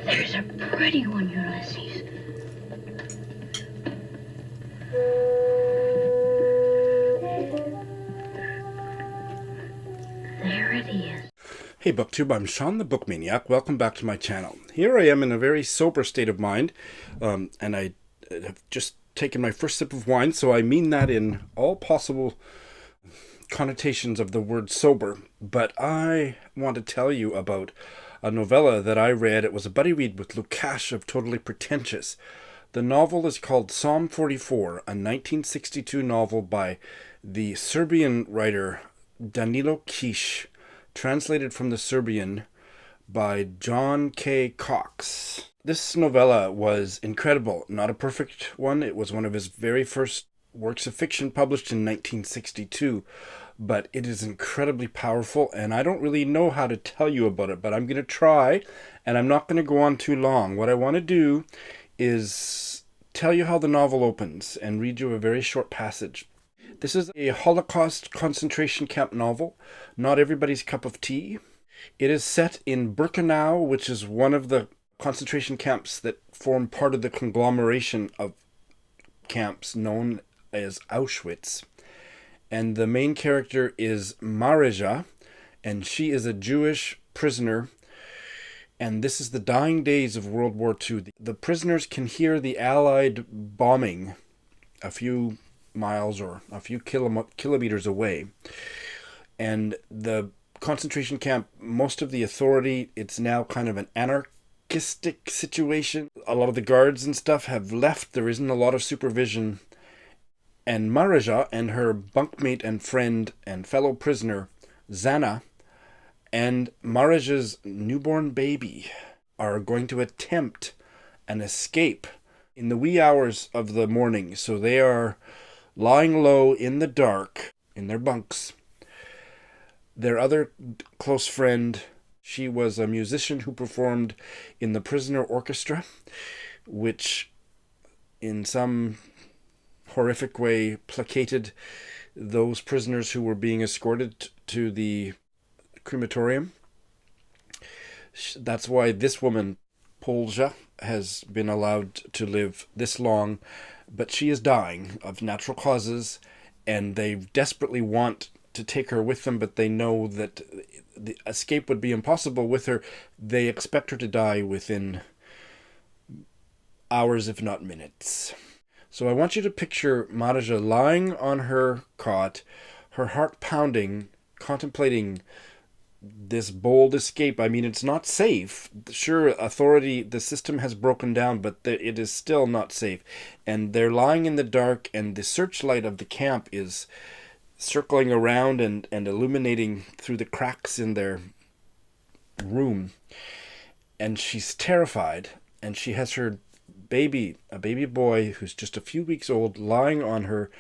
There's a pretty one, Ulysses. There it is. Hey BookTube, I'm Shawn the Book Maniac. Welcome back to my channel. Here I am in a very sober state of mind, and I have just taken my first sip of wine, so I mean that in all possible connotations of the word sober. But I want to tell you about a novella that I read. It was a buddy read with Lukáš of Totally Pretentious. The novel is called Psalm 44, a 1962 novel by the Serbian writer Danilo Kiš, translated from the Serbian by John K. Cox. This novella was incredible. Not a perfect one. It was one of his very first works of fiction published in 1962, but it is incredibly powerful, and I don't really know how to tell you about it, but I'm going to try, and I'm not going to go on too long. What I want to do is tell you how the novel opens and read you a very short passage. This is a Holocaust concentration camp novel, not everybody's cup of tea. It is set in Birkenau, which is one of the concentration camps that form part of the conglomeration of camps known as Auschwitz. And the main character is Marija, and she is a Jewish prisoner. And this is the dying days of World War II. The prisoners can hear the Allied bombing a few miles or a few kilometers away. And the concentration camp, most of the authority, it's now kind of an anarchistic situation. A lot of the guards and stuff have left. There isn't a lot of supervision. And Marija and her bunkmate and friend and fellow prisoner, Zana, and Marija's newborn baby are going to attempt an escape in the wee hours of the morning. So they are lying low in the dark in their bunks. Their other close friend, she was a musician who performed in the prisoner orchestra, which in some horrific way placated those prisoners who were being escorted to the crematorium. That's why this woman, Polja, has been allowed to live this long, but she is dying of natural causes, and they desperately want to take her with them, but they know that the escape would be impossible with her. They expect her to die within hours, if not minutes. So I want you to picture Marija lying on her cot, her heart pounding, contemplating this bold escape. I mean, it's not safe. Sure, authority, the system has broken down, but it is still not safe. And they're lying in the dark, and the searchlight of the camp is circling around and illuminating through the cracks in their room. And she's terrified, and she has her baby, a baby boy who's just a few weeks old, lying on her.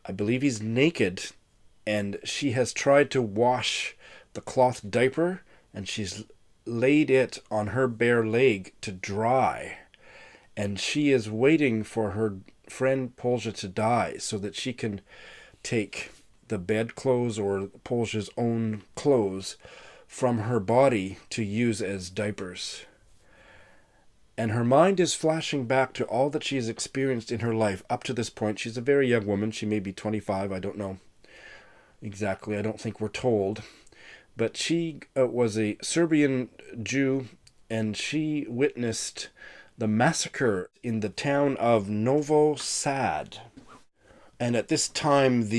I believe he's naked, and she has tried to wash the cloth diaper, and she's laid it on her bare leg to dry, and she is waiting for her friend Polja to die so that she can take the bedclothes or Polja's own clothes from her body to use as diapers. And her mind is flashing back to all that she has experienced in her life up to this point. She's a very young woman. She may be 25. I don't know exactly. I don't think we're told. But she was a Serbian Jew, and she witnessed the massacre in the town of Novo Sad. And at this time,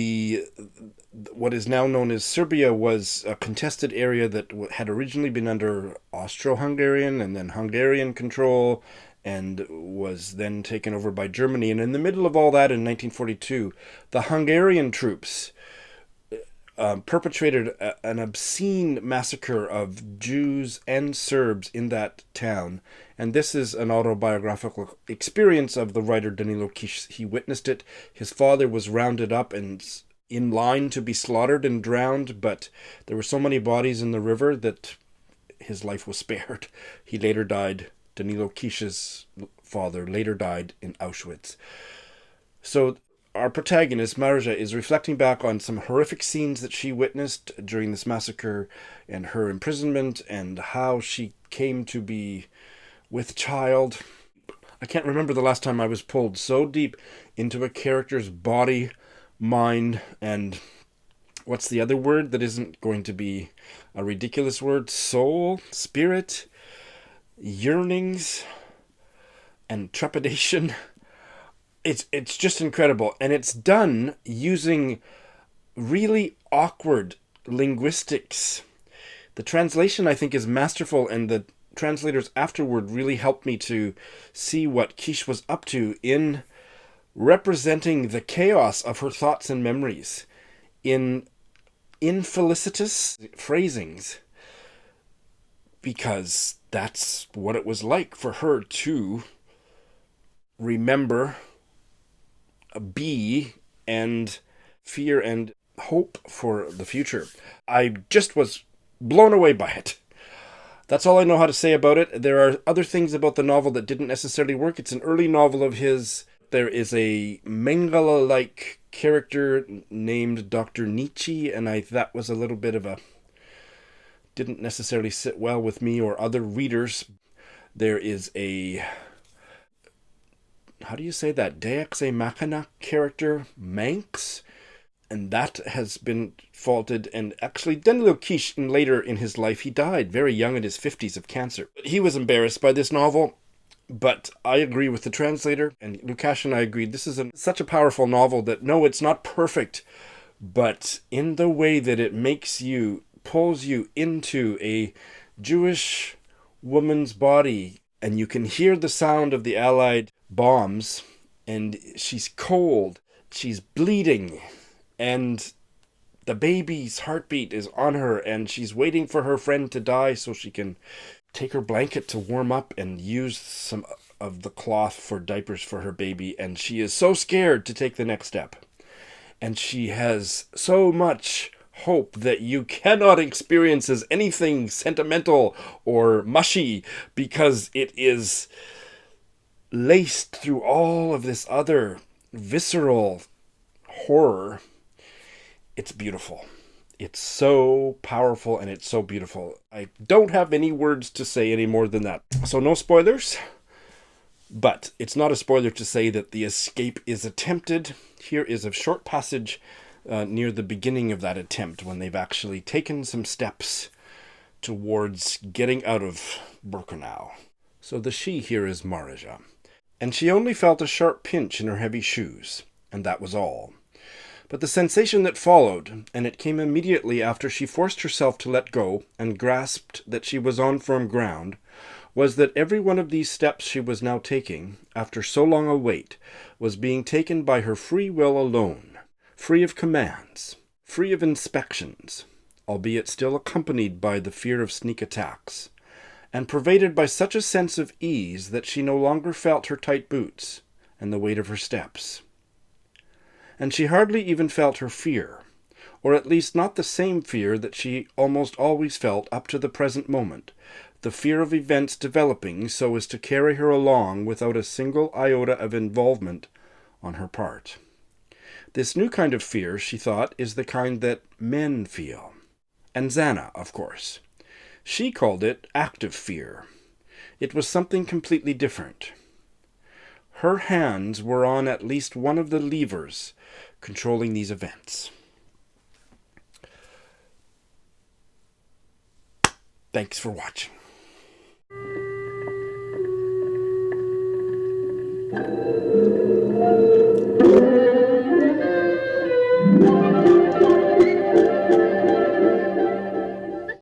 what is now known as Serbia was a contested area that had originally been under Austro-Hungarian and then Hungarian control, and was then taken over by Germany. And in the middle of all that, in 1942, the Hungarian troops perpetrated an obscene massacre of Jews and Serbs in that town. And this is an autobiographical experience of the writer Danilo Kiš. He witnessed it. His father was rounded up and in line to be slaughtered and drowned, but there were so many bodies in the river that his life was spared. He later died. Danilo Kiš's father later died in Auschwitz. So our protagonist, Marija, is reflecting back on some horrific scenes that she witnessed during this massacre and her imprisonment, and how she came to be with child. I can't remember the last time I was pulled so deep into a character's body, mind, and what's the other word that isn't going to be a ridiculous word? Soul, spirit, yearnings, and trepidation. It's just incredible. And it's done using really awkward linguistics. The translation, I think, is masterful, and the translators afterward really helped me to see what Kiš was up to in representing the chaos of her thoughts and memories in infelicitous phrasings, because that's what it was like for her to remember, be, and fear and hope for the future. I just was blown away by it. That's all I know how to say about it. There are other things about the novel that didn't necessarily work. It's an early novel of his. There is a Mengele-like character named Dr. Nietzsche, and that was a little bit of a... didn't necessarily sit well with me or other readers. There is a... how do you say that? Deus Ex Machina character, Manx, and that has been faulted. And actually, Danilo Kiš, later in his life, he died very young in his 50s of cancer. He was embarrassed by this novel, but I agree with the translator, and Lukash and I agreed. This is such a powerful novel that, no, it's not perfect, but in the way that it makes you, pulls you into a Jewish woman's body, and you can hear the sound of the Allied bombs, and she's cold, she's bleeding, and the baby's heartbeat is on her, and she's waiting for her friend to die so she can take her blanket to warm up and use some of the cloth for diapers for her baby, and she is so scared to take the next step. And she has so much hope that you cannot experience as anything sentimental or mushy, because it is laced through all of this other visceral horror. It's beautiful. It's so powerful, and it's so beautiful. I don't have any words to say any more than that. So no spoilers, but it's not a spoiler to say that the escape is attempted. Here is a short passage near the beginning of that attempt, when they've actually taken some steps towards getting out of Birkenau. So the she here is Marija, and she only felt a sharp pinch in her heavy shoes, and that was all. But the sensation that followed, and it came immediately after she forced herself to let go and grasped that she was on firm ground, was that every one of these steps she was now taking, after so long a wait, was being taken by her free will alone, free of commands, free of inspections, albeit still accompanied by the fear of sneak attacks, and pervaded by such a sense of ease that she no longer felt her tight boots and the weight of her steps. And she hardly even felt her fear, or at least not the same fear that she almost always felt up to the present moment, the fear of events developing so as to carry her along without a single iota of involvement on her part. This new kind of fear, she thought, is the kind that men feel. And Zana, of course. She called it active fear. It was something completely different. Her hands were on at least one of the levers controlling these events. Thanks for watching.